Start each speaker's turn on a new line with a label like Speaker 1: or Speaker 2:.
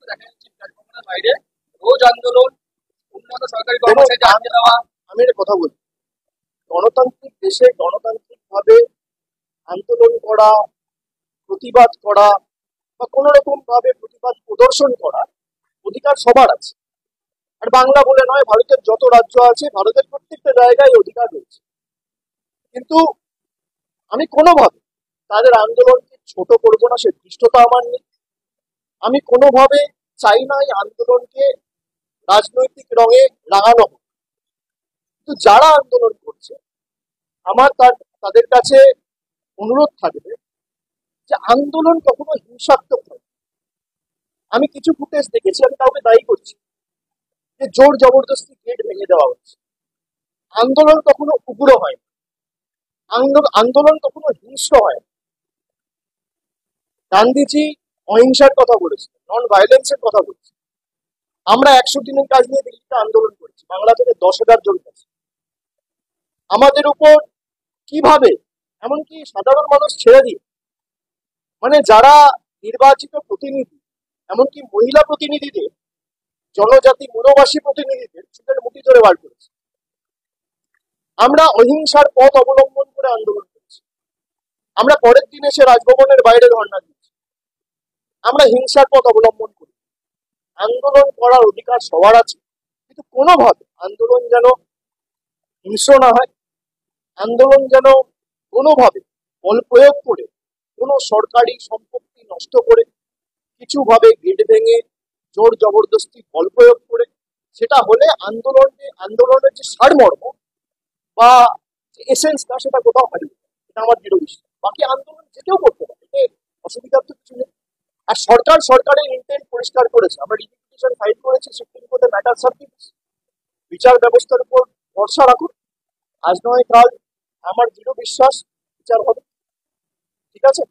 Speaker 1: দেখা যাচ্ছে প্ল্যাটফর্মের বাইরে রোজ আন্দোলন, উন্নত সরকারি
Speaker 2: দেখুন,
Speaker 1: কর্মচারী আটকে দেওয়া।
Speaker 2: আমি একটা কথা বলি, গণতান্ত্রিক দেশে গণতান্ত্রিক ভাবে আন্দোলন করা, প্রতিবাদ করা বা কোন রকম ভাবে প্রতিবাদ প্রদর্শন করা অধিকার সবার আছে। আর বাংলা বলে নয়, ভারতের যত রাজ্য আছে, ভারতের প্রত্যেকটা জায়গায় অধিকার রয়েছে। কিন্তু আমি কোনোভাবে তাদের আন্দোলনকে ছোট করবো না, সে ধৃষ্টতা আমার নেই। আমি কোনোভাবে চাই না এই আন্দোলনকে রাজনৈতিক রঙে রাঙানো হোক। কিন্তু যারা আন্দোলন করছে, আমার তাদের কাছে অনুরোধ থাকবে যে আন্দোলন কখনো হিংসাত্মক নয়। আমি কিছু ফুটেজ দেখেছি, আমি কাউকে দায়ী করছি, যে জোর জবরদস্তি গেট ভেঙে দেওয়া হচ্ছে। আন্দোলন কখনো উগ্র হয় না, আন্দোলন কখনো হিংস্র হয় না। গান্ধীজি অহিংসার কথা বলেছেন, নন ভায়োলেন্সের কথা বলেছেন। আমরা 100 দিনের কাজ নিয়ে দিল্লিতে আন্দোলন করেছি, বাংলা থেকে 10,000 জন গেছে। আমাদের উপর কিভাবে, এমনকি সাধারণ মানুষ ছেড়ে দিয়ে, মানে যারা নির্বাচিত প্রতিনিধি, এমনকি মহিলা প্রতিনিধিদের, জনজাতি মূলবাসী প্রতিনিধিদের চুলের মুঠি ধরে বার করেছে। আমরা অহিংসার পথ অবলম্বন করে আন্দোলন করেছি। আমরা পরের দিন এসে রাজভবনের বাইরে ধর্ণা দিয়েছি। আমরা হিংসার পথ অবলম্বন করি। আন্দোলন করার অধিকার সবার আছে, কিন্তু কোনোভাবে আন্দোলন যেন হিংস্র না হয়। আন্দোলন যেন কোনোভাবে বল প্রয়োগ করে, কোনো সরকারি সম্পত্তি নষ্ট করে, কিছু ভাবে গেট ভেঙে, জোর জবরদস্তি বল প্রয়োগ করে, সেটা হলে আন্দোলনের যে সারমর্ম বা এসেন্সটা, সেটা কোথাও হারিয়ে যায়। এটা আমার দৃঢ় বিশ্বাস। বাকি আন্দোলন যে কেউ করতে পারে, এতে অসুবিধার তো কিছু নেই। আর সরকারের ইন্টেন্ট পরিষ্কার করেছে। আমরা রিপিটিশন ফাইল করেছি সুপ্রিম কোর্টে, ম্যাটার সার্ভিস। বিচার ব্যবস্থার উপর ভরসা রাখুন, আজ নয় কাল আমার দৃঢ় বিশ্বাস বিচার হবে। ঠিক আছে।